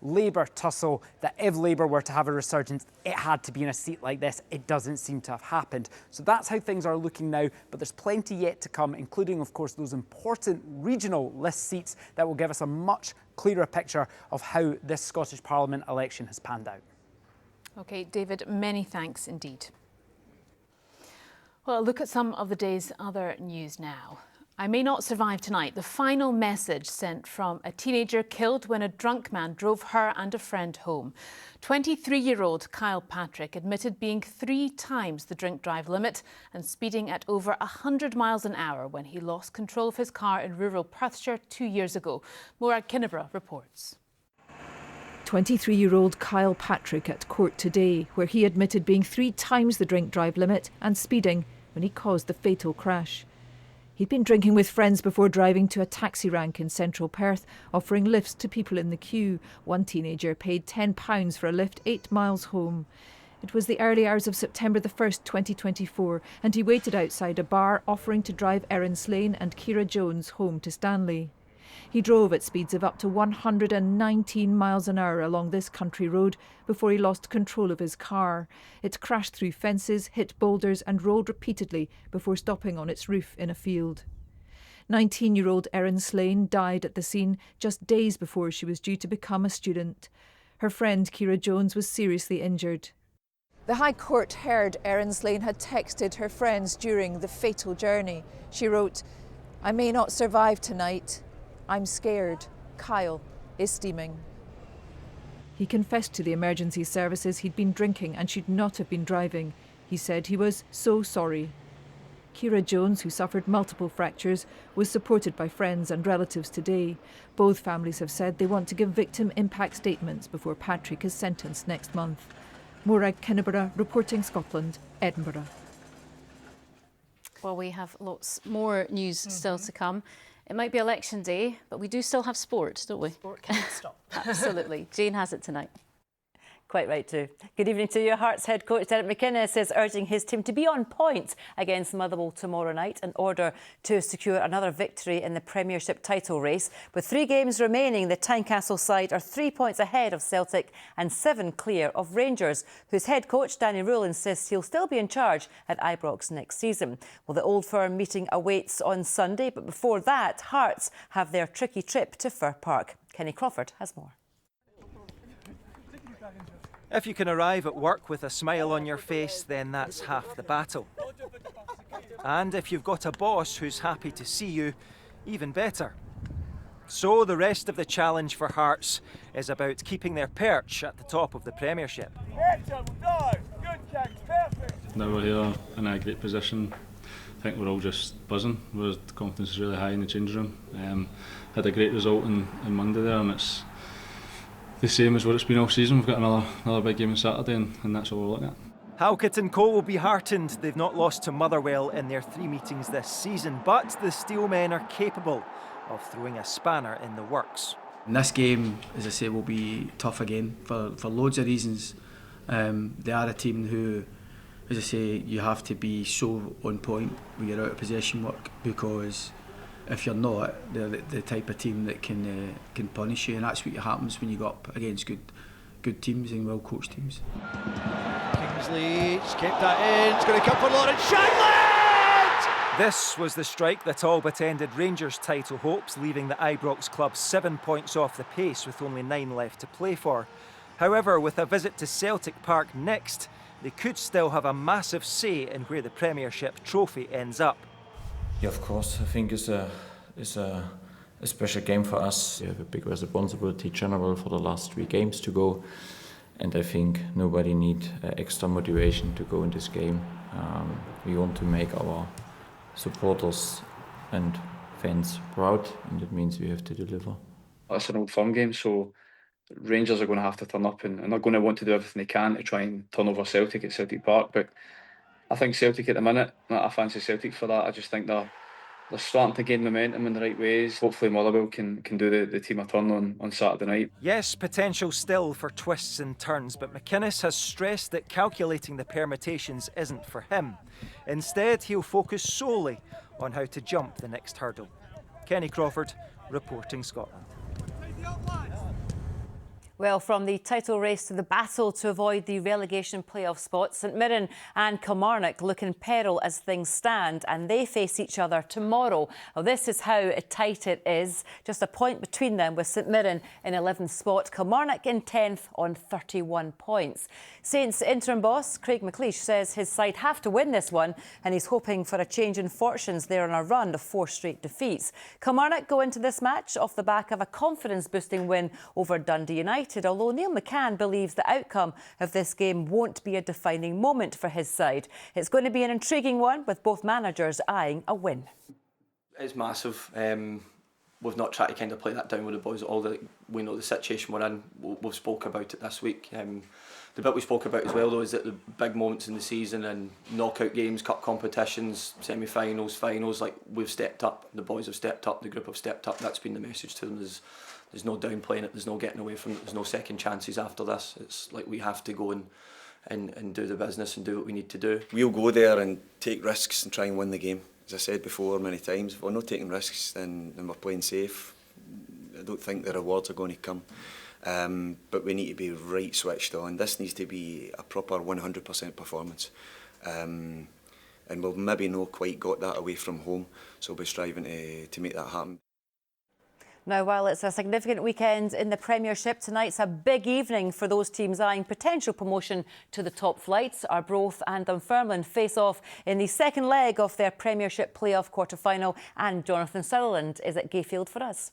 Labour tussle that if Labour were to have a resurgence, it had to be in a seat like this. It doesn't seem to have happened. So that's how things are looking now, but there's plenty yet to come, including, of course, those important regional list seats that will give us a much clearer picture of how this Scottish Parliament election has panned out. OK, David, many thanks indeed. Well, look at some of the day's other news now. I may not survive tonight. The final message sent from a teenager killed when a drunk man drove her and a friend home. 23-year-old Kyle Patrick admitted being 3 times the drink drive limit and speeding at over 100 miles an hour when he lost control of his car in rural Perthshire 2 years ago. Morag Kinneborough reports. 23-year-old Kyle Patrick at court today, where he admitted being 3 times the drink drive limit and speeding when he caused the fatal crash. He'd been drinking with friends before driving to a taxi rank in central Perth, offering lifts to people in the queue. One teenager paid £10 for a lift 8 miles home. It was the early hours of September the 1st, 2024, and he waited outside a bar offering to drive Erin Slane and Ciara Jones home to Stanley. He drove at speeds of up to 119 miles an hour along this country road before he lost control of his car. It crashed through fences, hit boulders and rolled repeatedly before stopping on its roof in a field. 19-year-old Erin Slane died at the scene just days before she was due to become a student. Her friend Ciara Jones was seriously injured. The High Court heard Erin Slane had texted her friends during the fatal journey. She wrote, "I may not survive tonight. I'm scared. Kyle is steaming." He confessed to the emergency services he'd been drinking and should not have been driving. He said he was so sorry. Ciara Jones, who suffered multiple fractures, was supported by friends and relatives today. Both families have said they want to give victim impact statements before Patrick is sentenced next month. Morag Kinneborough, reporting Scotland, Edinburgh. Well, we have lots more news still to come. It might be election day, but we do still have sport, don't we? Sport can't stop. Absolutely. Jane has it tonight. Quite right too. Good evening to you. Hearts head coach Derek McInnes is urging his team to be on point against Motherwell tomorrow night in order to secure another victory in the Premiership title race. With 3 games remaining, the Tynecastle side are 3 points ahead of Celtic and 7 clear of Rangers, whose head coach Danny Rule insists he'll still be in charge at Ibrox next season. Well, the Old Firm meeting awaits on Sunday, but before that, Hearts have their tricky trip to Fir Park. Kenny Crawford has more. If you can arrive at work with a smile on your face, then that's half the battle. And if you've got a boss who's happy to see you, even better. So the rest of the challenge for Hearts is about keeping their perch at the top of the Premiership. Now we're here in a great position. I think we're all just buzzing. The confidence is really high in the change room. Had a great result on Monday there, and it's the same as what it's been all season. We've got another big game on Saturday, and that's all we're looking at. Halkett and Co will be heartened they've not lost to Motherwell in their 3 meetings this season, but the Steelmen are capable of throwing a spanner in the works. And this game, as I say, will be tough again for loads of reasons. They are a team who, as I say, you have to be so on point with your out of possession work, because if you're not, they're the type of team that can punish you, and that's what happens when you go up against good teams and well coached teams. Kingsley, kept that in, it's going to come for Lawrence Shankland! This was the strike that all but ended Rangers' title hopes, leaving the Ibrox club 7 points off the pace with only 9 left to play for. However, with a visit to Celtic Park next, they could still have a massive say in where the Premiership trophy ends up. Yeah, of course. I think it's a special game for us. We have a big responsibility general for the last 3 games to go, and I think nobody needs extra motivation to go in this game. We want to make our supporters and fans proud, and that means we have to deliver. It's an Old Firm game, so Rangers are going to have to turn up, and they're going to want to do everything they can to try and turn over Celtic at Celtic Park. But I think Celtic at the minute, I fancy Celtic for that. I just think they're starting to gain momentum in the right ways. Hopefully Motherwell can do the team a turn on Saturday night. Yes, potential still for twists and turns, but McInnes has stressed that calculating the permutations isn't for him. Instead, he'll focus solely on how to jump the next hurdle. Kenny Crawford, reporting Scotland. Well, from the title race to the battle to avoid the relegation playoff spots, St Mirren and Kilmarnock look in peril as things stand, and they face each other tomorrow. Now, this is how tight it is. Just a point between them, with St Mirren in 11th spot, Kilmarnock in 10th on 31 points. Saints interim boss Craig McLeish says his side have to win this one, and he's hoping for a change in fortunes. They're on a run of 4 straight defeats. Kilmarnock go into this match off the back of a confidence-boosting win over Dundee United, although Neil McCann believes the outcome of this game won't be a defining moment for his side. It's going to be an intriguing one, with both managers eyeing a win. It's massive. We've not tried to kind of play that down with the boys at all. We know the situation we're in. We've spoke about it this week. The bit we spoke about as well, though, is that the big moments in the season and knockout games, cup competitions, semi-finals, finals, like, we've stepped up. The boys have stepped up. The group have stepped up. That's been the message to them. There's no downplaying it. There's no getting away from it. There's no second chances after this. It's like we have to go and do the business and do what we need to do. We'll go there and take risks and try and win the game. As I said before many times, if we're not taking risks, then we're playing safe. I don't think the rewards are going to come. But we need to be right switched on. This needs to be a proper 100% performance. And we've maybe not quite got that away from home, so we'll be striving to make that happen. Now, while it's a significant weekend in the Premiership, tonight's a big evening for those teams eyeing potential promotion to the top flights. Arbroath and Dunfermline face off in the second leg of their Premiership playoff quarter-final, and Jonathan Sutherland is at Gayfield for us.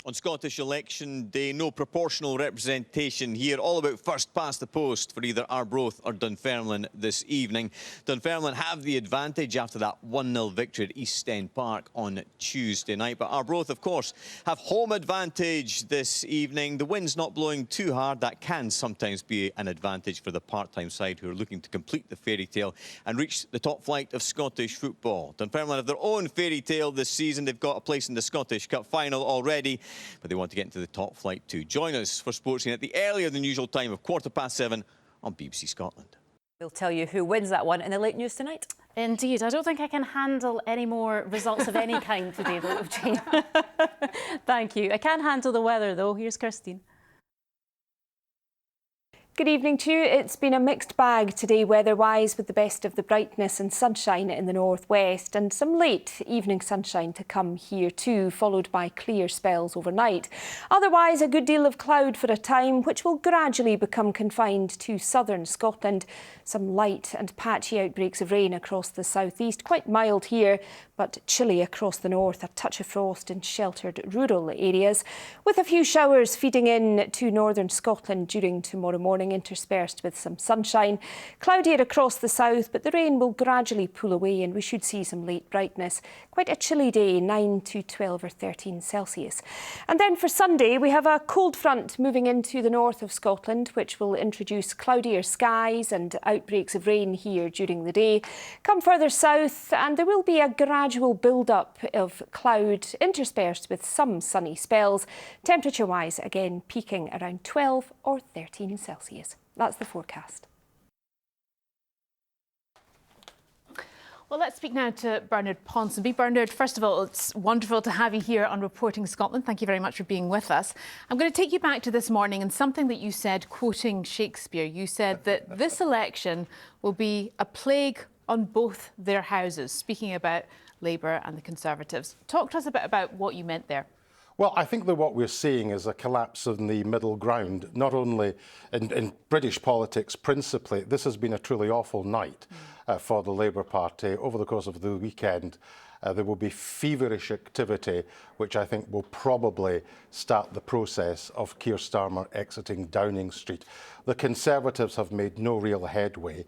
On Scottish Election Day, no proportional representation here, all about first past the post for either Arbroath or Dunfermline this evening. Dunfermline have the advantage after that 1-0 victory at East End Park on Tuesday night. But Arbroath, of course, have home advantage this evening. The wind's not blowing too hard. That can sometimes be an advantage for the part-time side who are looking to complete the fairy tale and reach the top flight of Scottish football. Dunfermline have their own fairy tale this season. They've got a place in the Scottish Cup final already, but they want to get into the top flight too. Join us for Sportscene at the earlier than usual time of 7:15 on BBC Scotland. We'll tell you who wins that one in the late news tonight. Indeed. I don't think I can handle any more results of any kind today, though, Jane. Thank you. I can handle the weather, though. Here's Christine. Good evening to you. It's been a mixed bag today weather-wise, with the best of the brightness and sunshine in the northwest, and some late evening sunshine to come here too, followed by clear spells overnight. Otherwise, a good deal of cloud for a time, which will gradually become confined to southern Scotland. Some light and patchy outbreaks of rain across the southeast, quite mild here, but chilly across the north, a touch of frost in sheltered rural areas, with a few showers feeding in to northern Scotland during tomorrow morning, interspersed with some sunshine. Cloudier across the south, but the rain will gradually pull away and we should see some late brightness. Quite a chilly day, 9 to 12 or 13 Celsius. And then for Sunday, we have a cold front moving into the north of Scotland, which will introduce cloudier skies and outbreaks of rain here during the day. Come further south and there will be a gradual build-up of cloud interspersed with some sunny spells. Temperature-wise, again, peaking around 12 or 13 Celsius. That's the forecast. Well, let's speak now to Bernard Ponsonby. Bernard, first of all, it's wonderful to have you here on Reporting Scotland. Thank you very much for being with us. I'm going to take you back to this morning and something that you said, quoting Shakespeare. You said that this election will be a plague on both their houses, speaking about Labour and the Conservatives. Talk to us a bit about what you meant there. Well, I think that what we're seeing is a collapse in the middle ground, not only in British politics principally. This has been a truly awful night for the Labour Party. Over the course of the weekend, there will be feverish activity, which I think will probably start the process of Keir Starmer exiting Downing Street. The Conservatives have made no real headway.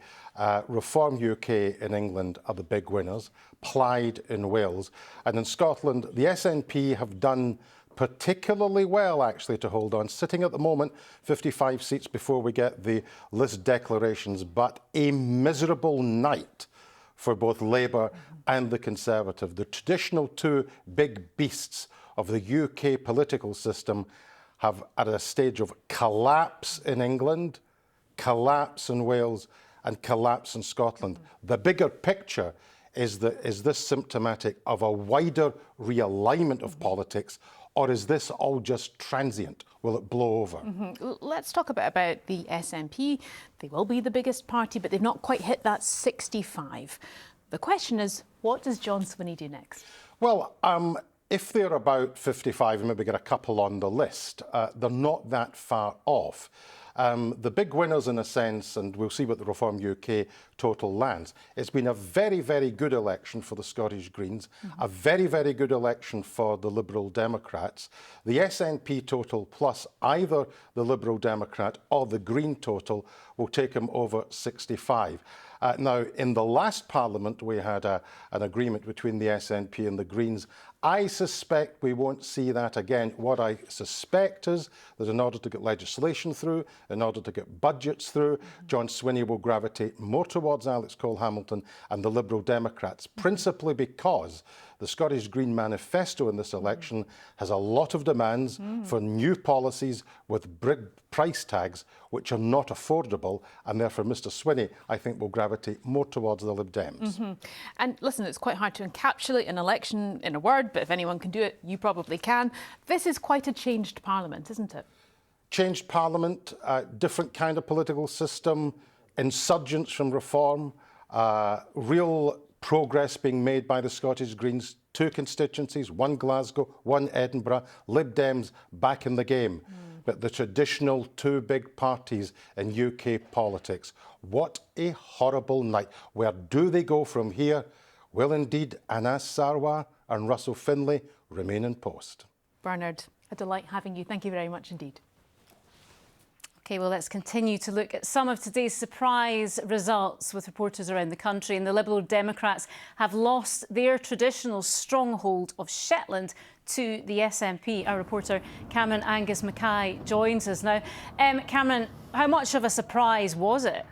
Reform UK in England are the big winners, Plaid in Wales, and in Scotland, the SNP have done particularly well, actually, to hold on, sitting at the moment 55 seats before we get the list declarations, but a miserable night for both Labour and the Conservative. The traditional two big beasts of the UK political system have at a stage of collapse in England, collapse in Wales, and collapse in Scotland. The bigger picture is this symptomatic of a wider realignment of politics or is this all just transient? Will it blow over? Let's talk a bit about the SNP. They will be the biggest party, but they've not quite hit that 65. The question is, what does John Swinney do next? Well, if they're about 55 and maybe get a couple on the list, they're not that far off. The big winners in a sense, and we'll see what the Reform UK total lands, it's been a very, very good election for the Scottish Greens, a very, very good election for the Liberal Democrats. The SNP total plus either the Liberal Democrat or the Green total will take him over 65. Now, in the last Parliament, we had an agreement between the SNP and the Greens. I suspect we won't see that again. What I suspect is that in order to get legislation through, in order to get budgets through, John Swinney will gravitate more towards Alex Cole-Hamilton and the Liberal Democrats, principally because the Scottish Green manifesto in this election has a lot of demands for new policies with big price tags which are not affordable, and therefore Mr Swinney, I think, will gravitate more towards the Lib Dems. And listen, it's quite hard to encapsulate an election in a word, but if anyone can do it, you probably can. This is quite a changed Parliament, isn't it? Changed Parliament, different kind of political system, insurgents from reform, real progress being made by the Scottish Greens, 2 constituencies, 1 Glasgow, 1 Edinburgh, Lib Dems back in the game. But the traditional 2 big parties in UK politics. What a horrible night. Where do they go from here? Will indeed Anas Sarwar and Russell Finlay remain in post? Bernard, a delight having you. Thank you very much indeed. OK, well, let's continue to look at some of today's surprise results with reporters around the country. And the Liberal Democrats have lost their traditional stronghold of Shetland to the SNP. Our reporter Cameron Angus Mackay joins us now. Cameron, how much of a surprise was it?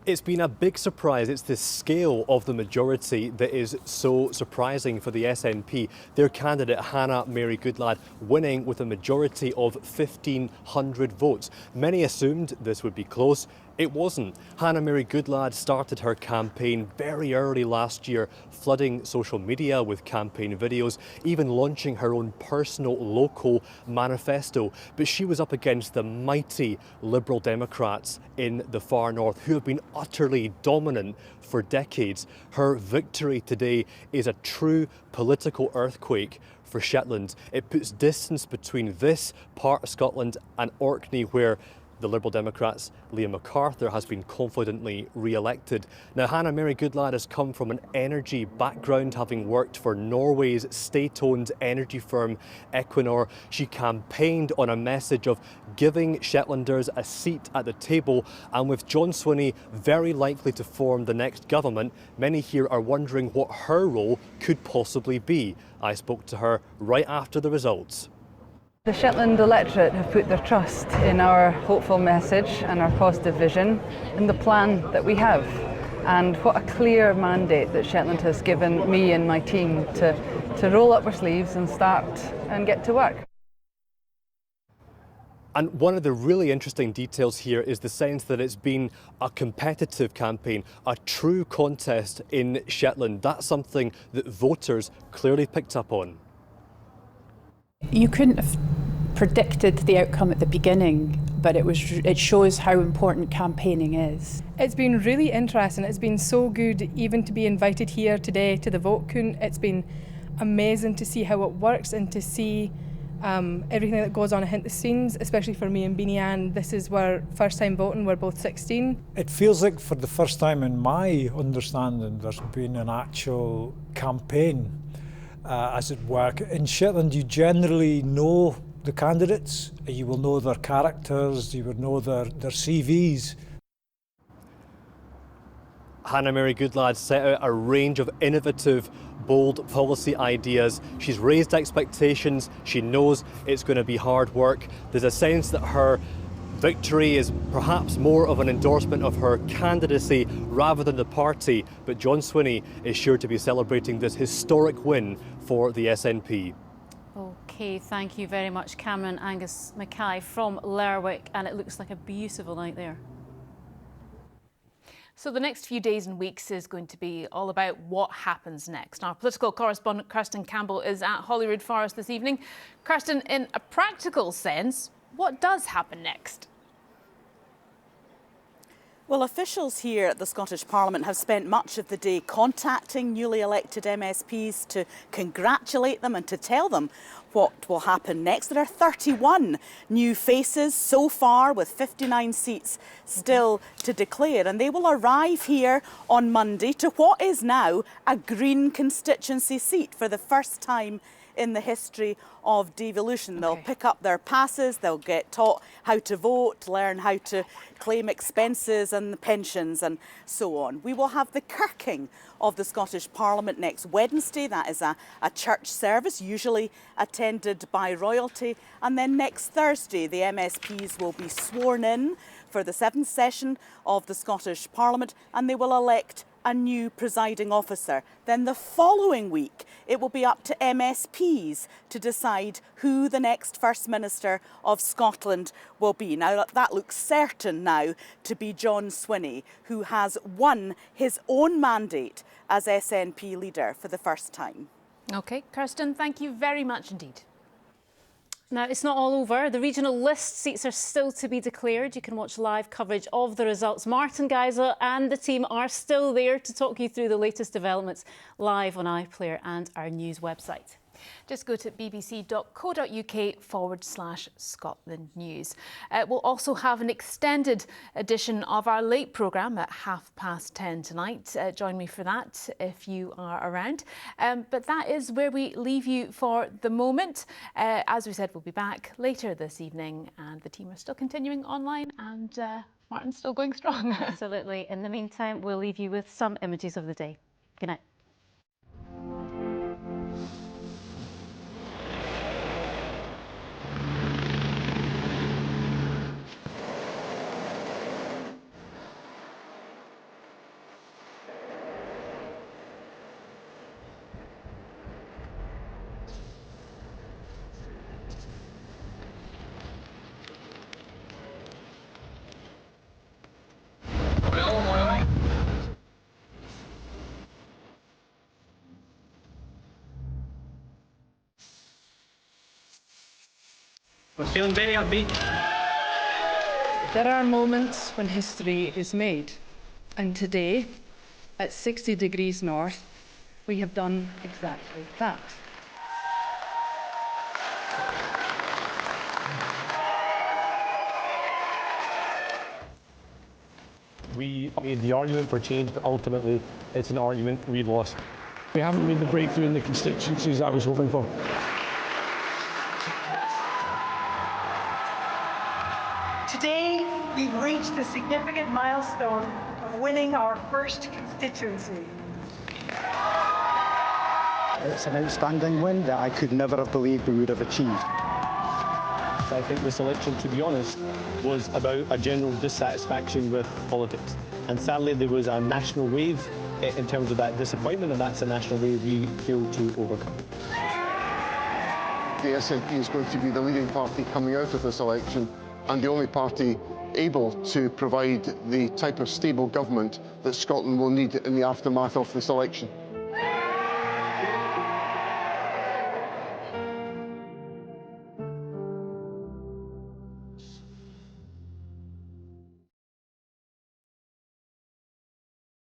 It's been a big surprise. It's the scale of the majority that is so surprising for the SNP. Their candidate, Hannah Mary Goodlad, winning with a majority of 1,500 votes. Many assumed this would be close. It wasn't. Hannah Mary Goodlad started her campaign very early last year, flooding social media with campaign videos, even launching her own personal local manifesto. But she was up against the mighty Liberal Democrats in the far north, who have been utterly dominant for decades. Her victory today is a true political earthquake for Shetland. It puts distance between this part of Scotland and Orkney, where the Liberal Democrats' Liam MacArthur has been confidently re-elected. Now, Hannah Mary Goodlad has come from an energy background, having worked for Norway's state-owned energy firm Equinor. She campaigned on a message of giving Shetlanders a seat at the table, and with John Swinney very likely to form the next government, many here are wondering what her role could possibly be. I spoke to her right after the results. The Shetland electorate have put their trust in our hopeful message and our positive vision and the plan that we have. And what a clear mandate that Shetland has given me and my team to roll up our sleeves and start and get to work. And one of the really interesting details here is the sense that it's been a competitive campaign, a true contest in Shetland. That's something that voters clearly picked up on. You couldn't have predicted the outcome at the beginning, but it shows how important campaigning is. It's been really interesting. It's been so good even to be invited here today to the vote count. It's been amazing to see how it works and to see everything that goes on behind the scenes, especially for me and Beanie Ann. This is where first time voting, we're both 16. It feels like for the first time in my understanding there's been an actual campaign. As it were. In Shetland, you generally know the candidates, you will know their characters, you will know their CVs. Hannah Mary Goodlad set out a range of innovative, bold policy ideas. She's raised expectations, she knows it's going to be hard work. There's a sense that her victory is perhaps more of an endorsement of her candidacy rather than the party, but John Swinney is sure to be celebrating this historic win for the SNP. OK, thank you very much, Cameron Angus Mackay from Lerwick, and it looks like a beautiful night there. So the next few days and weeks is going to be all about what happens next. Our political correspondent Kirsten Campbell is at Holyrood for us this evening. Kirsten, in a practical sense, what does happen next? Well, officials here at the Scottish Parliament have spent much of the day contacting newly elected MSPs to congratulate them and to tell them what will happen next. There are 31 new faces so far, with 59 seats still to declare, and they will arrive here on Monday to what is now a Green constituency seat for the first time in the history of devolution. They'll pick up their passes, they'll get taught how to vote, learn how to claim expenses and pensions and so on. We will have the kirking of the Scottish Parliament next Wednesday. That is a church service, usually attended by royalty. And then next Thursday, the MSPs will be sworn in for the 7th session of the Scottish Parliament, and they will elect a new presiding officer. Then the following week, it will be up to MSPs to decide who the next First Minister of Scotland will be. Now, that looks certain now to be John Swinney, who has won his own mandate as SNP leader for the first time. OK, Kirsten, thank you very much indeed. Now, it's not all over. The regional list seats are still to be declared. You can watch live coverage of the results. Martin Geisler and the team are still there to talk you through the latest developments live on iPlayer and our news website. Just go to bbc.co.uk/Scotland News. We'll also have an extended edition of our late programme at 10:30 tonight. Join me for that if you are around. But that is where we leave you for the moment. As we said, we'll be back later this evening, and the team are still continuing online, and Martin's still going strong. Absolutely. In the meantime, we'll leave you with some images of the day. Good night. We're feeling very upbeat. There are moments when history is made, and today, at 60 degrees north, we have done exactly that. We made the argument for change, but ultimately it's an argument we lost. We haven't made the breakthrough in the constituencies I was hoping for. Today, we've reached the significant milestone of winning our first constituency. It's an outstanding win that I could never have believed we would have achieved. I think this election, to be honest, was about a general dissatisfaction with politics. And sadly, there was a national wave in terms of that disappointment, and that's a national wave we failed to overcome. The SNP is going to be the leading party coming out of this election, and the only party able to provide the type of stable government that Scotland will need in the aftermath of this election.